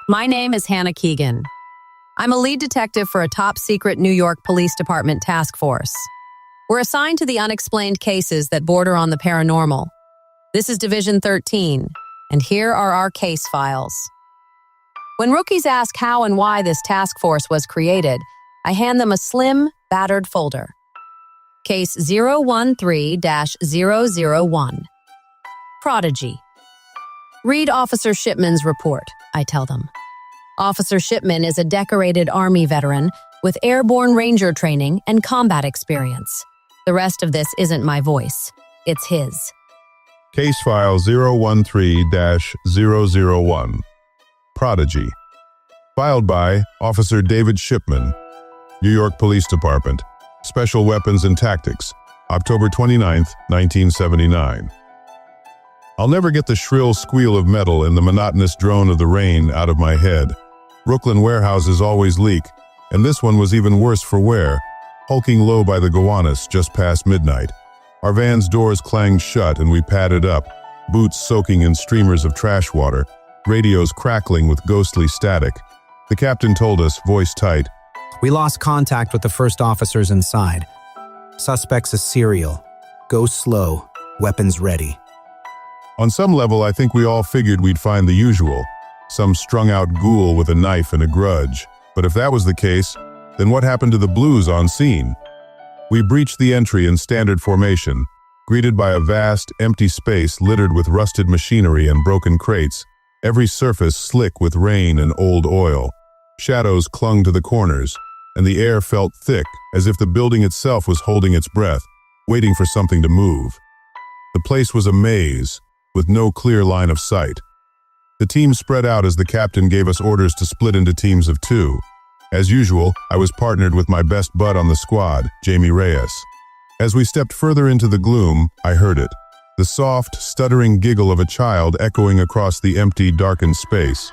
My name is Hannah Keegan. I'm a lead detective for a top-secret New York Police Department task force. We're assigned to the unexplained cases that border on the paranormal. This is Division 13, and here are our case files. When rookies ask how and why this task force was created, I hand them a slim, battered folder. Case 013-001. Prodigy. Read Officer Shipman's report, I tell them. Officer Shipman is a decorated Army veteran with airborne ranger training and combat experience. The rest of this isn't my voice. It's his. Case file 013-001. Prodigy. Filed by Officer David Shipman, New York Police Department, Special Weapons and Tactics, October 29, 1979. I'll never get the shrill squeal of metal and the monotonous drone of the rain out of my head. Brooklyn warehouses always leak, and this one was even worse for wear, hulking low by the Gowanus just past midnight. Our van's doors clanged shut and we padded up, boots soaking in streamers of trash water, radios crackling with ghostly static. The captain told us, voice tight, "We lost contact with the first officers inside. Suspects a serial. Go slow. Weapons ready." On some level, I think we all figured we'd find the usual, some strung-out ghoul with a knife and a grudge. But if that was the case, then what happened to the blues on scene? We breached the entry in standard formation, greeted by a vast, empty space littered with rusted machinery and broken crates, every surface slick with rain and old oil. Shadows clung to the corners, and the air felt thick, as if the building itself was holding its breath, waiting for something to move. The place was a maze, with no clear line of sight. The team spread out as the captain gave us orders to split into teams of 2. As usual, I was partnered with my best bud on the squad, Jamie Reyes. As we stepped further into the gloom, I heard it, the soft, stuttering giggle of a child echoing across the empty, darkened space.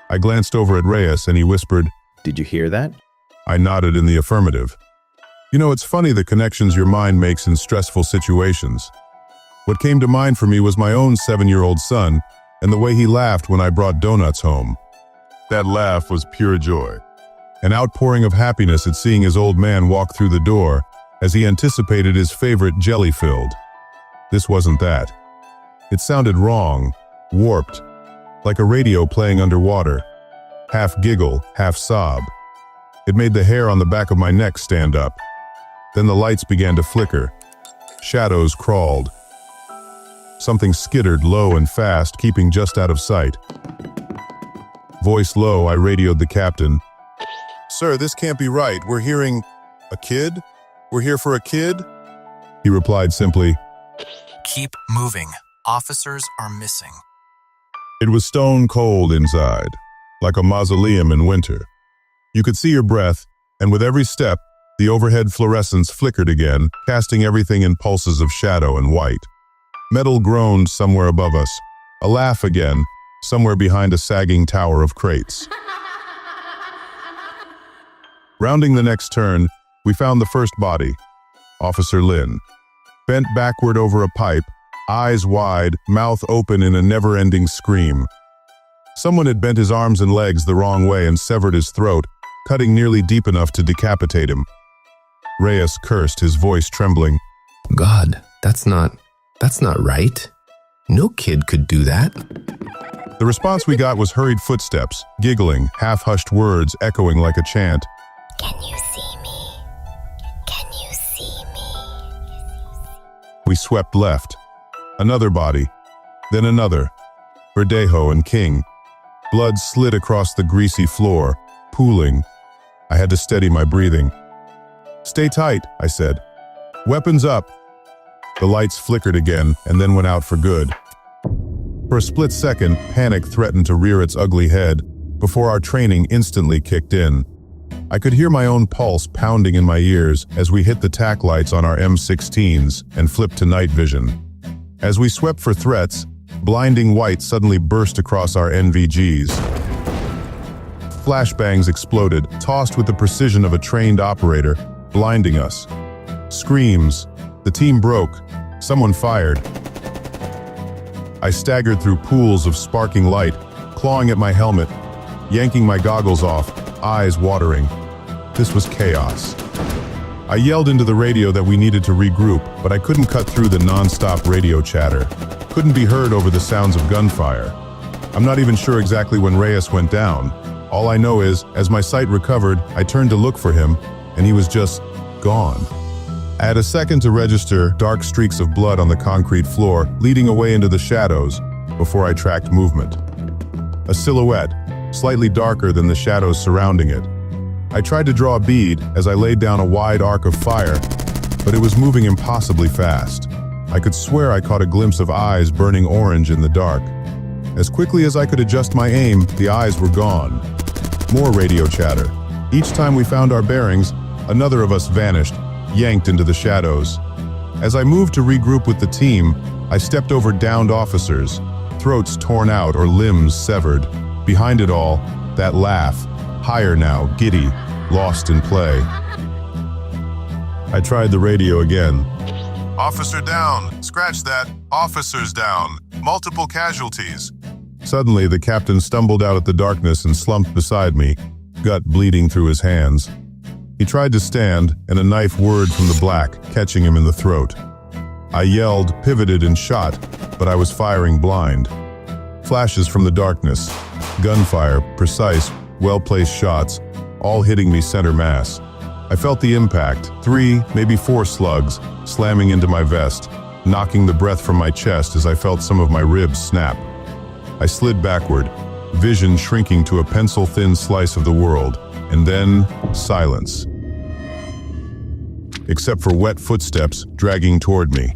I glanced over at Reyes and he whispered, "Did you hear that?" I nodded in the affirmative. You know, it's funny the connections your mind makes in stressful situations. What came to mind for me was my own 7-year-old son and the way he laughed when I brought donuts home. That laugh was pure joy, an outpouring of happiness at seeing his old man walk through the door as he anticipated his favorite jelly-filled. This wasn't that. It sounded wrong, warped, like a radio playing underwater, half giggle, half sob. It made the hair on the back of my neck stand up. Then the lights began to flicker. Shadows crawled. Something skittered low and fast, keeping just out of sight. Voice low, I radioed the captain. "Sir, this can't be right. We're hearing a kid? We're here for a kid?" He replied simply, "Keep moving. Officers are missing." It was stone cold inside, like a mausoleum in winter. You could see your breath, and with every step, the overhead fluorescence flickered again, casting everything in pulses of shadow and white. Metal groaned somewhere above us, a laugh again, somewhere behind a sagging tower of crates. Rounding the next turn, we found the first body, Officer Lynn. Bent backward over a pipe, eyes wide, mouth open in a never-ending scream. Someone had bent his arms and legs the wrong way and severed his throat, cutting nearly deep enough to decapitate him. Reyes cursed, his voice trembling. "God, that's not right. No kid could do that." The response we got was hurried footsteps, giggling, half-hushed words echoing like a chant. "Can you see me? Can you see me?" We swept left. Another body, then another. Verdejo and King. Blood slid across the greasy floor, pooling. I had to steady my breathing. "Stay tight," I said. "Weapons up." The lights flickered again and then went out for good. For a split second, panic threatened to rear its ugly head before our training instantly kicked in. I could hear my own pulse pounding in my ears as we hit the tack lights on our M16s and flipped to night vision. As we swept for threats, blinding white suddenly burst across our NVGs. Flashbangs exploded, tossed with the precision of a trained operator, blinding us. Screams. The team broke. Someone fired. I staggered through pools of sparking light, clawing at my helmet, yanking my goggles off, eyes watering. This was chaos. I yelled into the radio that we needed to regroup, but I couldn't cut through the non-stop radio chatter. Couldn't be heard over the sounds of gunfire. I'm not even sure exactly when Reyes went down. All I know is, as my sight recovered, I turned to look for him, and he was just gone. I had a second to register dark streaks of blood on the concrete floor, leading away into the shadows, before I tracked movement. A silhouette, slightly darker than the shadows surrounding it. I tried to draw a bead as I laid down a wide arc of fire, but it was moving impossibly fast. I could swear I caught a glimpse of eyes burning orange in the dark. As quickly as I could adjust my aim, the eyes were gone. More radio chatter. Each time we found our bearings, another of us vanished, yanked into the shadows. As I moved to regroup with the team, I stepped over downed officers, throats torn out or limbs severed. Behind it all, that laugh, higher now, giddy, lost in play. I tried the radio again. Officer down, scratch that, officers down, multiple casualties. Suddenly, the captain stumbled out of the darkness and slumped beside me, gut bleeding through his hands. He tried to stand, and a knife whirred from the black, catching him in the throat. I yelled, pivoted, and shot, but I was firing blind. Flashes from the darkness, gunfire, precise, well-placed shots, all hitting me center mass. I felt the impact, 3, maybe 4 slugs, slamming into my vest, knocking the breath from my chest as I felt some of my ribs snap. I slid backward, vision shrinking to a pencil-thin slice of the world, and then silence. Except for wet footsteps dragging toward me.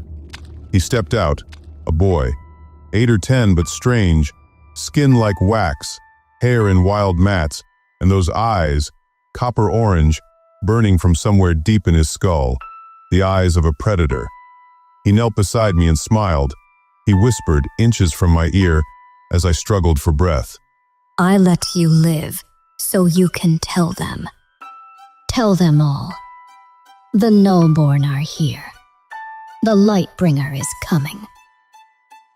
He stepped out, a boy, 8 or 10 but strange, skin like wax, hair in wild mats, and those eyes, copper orange, burning from somewhere deep in his skull, the eyes of a predator. He knelt beside me and smiled. He whispered inches from my ear as I struggled for breath. I let you live so you can tell them. Tell them all. The Nullborn are here. The Lightbringer is coming.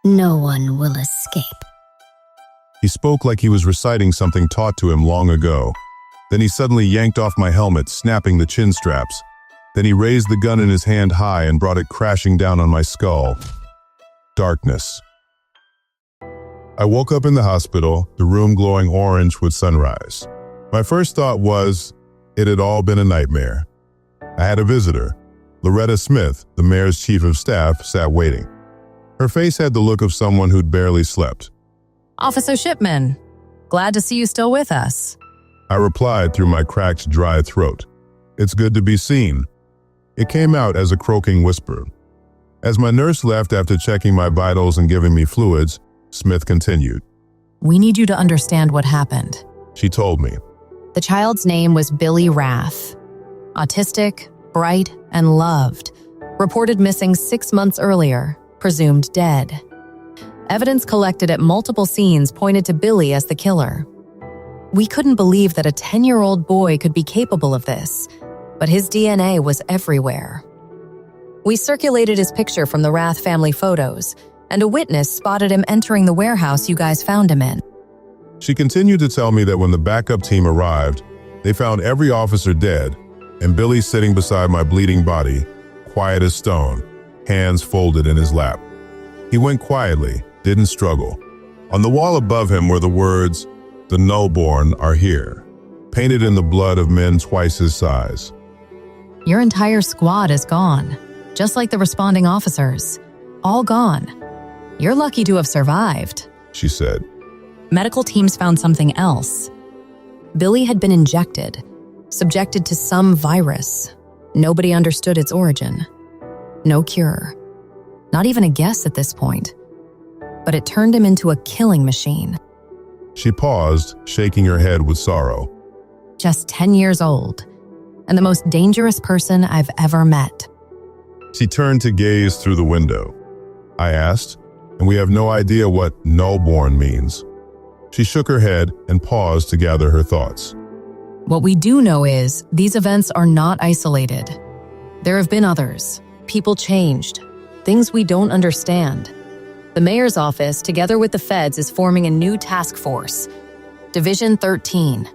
No one will escape. He spoke like he was reciting something taught to him long ago. Then he suddenly yanked off my helmet, snapping the chin straps. Then he raised the gun in his hand high and brought it crashing down on my skull. Darkness. I woke up in the hospital, the room glowing orange with sunrise. My first thought was, it had all been a nightmare. I had a visitor. Loretta Smith, the mayor's chief of staff, sat waiting. Her face had the look of someone who'd barely slept. Officer Shipman, glad to see you still with us. I replied through my cracked, dry throat. It's good to be seen. It came out as a croaking whisper. As my nurse left after checking my vitals and giving me fluids, Smith continued. We need you to understand what happened. She told me. The child's name was Billy Rath. Autistic, bright, and loved. Reported missing 6 months earlier, presumed dead. Evidence collected at multiple scenes pointed to Billy as the killer. We couldn't believe that a 10-year-old boy could be capable of this, but his DNA was everywhere. We circulated his picture from the Rath family photos, and a witness spotted him entering the warehouse you guys found him in. She continued to tell me that when the backup team arrived, they found every officer dead, and Billy sitting beside my bleeding body, quiet as stone, hands folded in his lap. He went quietly, didn't struggle. On the wall above him were the words, "The Nullborn are here," painted in the blood of men twice his size. Your entire squad is gone, just like the responding officers. All gone. You're lucky to have survived, she said. Medical teams found something else. Billy had been injected, subjected to some virus. Nobody understood its origin. No cure. Not even a guess at this point. But it turned him into a killing machine. She paused, shaking her head with sorrow. Just 10 years old, and the most dangerous person I've ever met. She turned to gaze through the window. I asked, and we have no idea what Nullborn means. She shook her head and paused to gather her thoughts. What we do know is these events are not isolated. There have been others. People changed. Things we don't understand. The mayor's office, together with the feds, is forming a new task force. Division 13.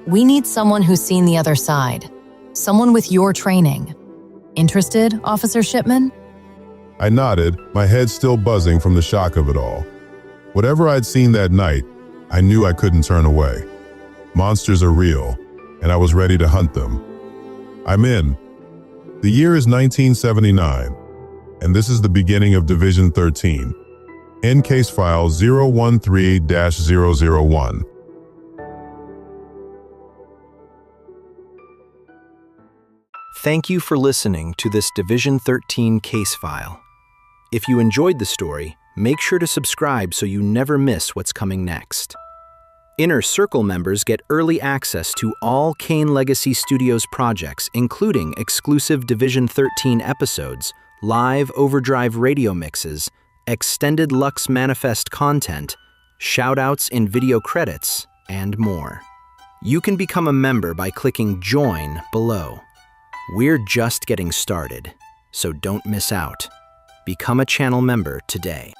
We need someone who's seen the other side. Someone with your training. Interested, Officer Shipman? I nodded, my head still buzzing from the shock of it all. Whatever I'd seen that night, I knew I couldn't turn away. Monsters are real, and I was ready to hunt them. I'm in. The year is 1979, and this is the beginning of Division 13. In case file 013-001. Thank you for listening to this Division 13 case file. If you enjoyed the story, make sure to subscribe so you never miss what's coming next. Inner Circle members get early access to all Kaine Legacy Studios projects, including exclusive Division 13 episodes, live Overdrive radio mixes, extended Lux Manifest content, shoutouts in video credits, and more. You can become a member by clicking Join below. We're just getting started, so don't miss out. Become a channel member today.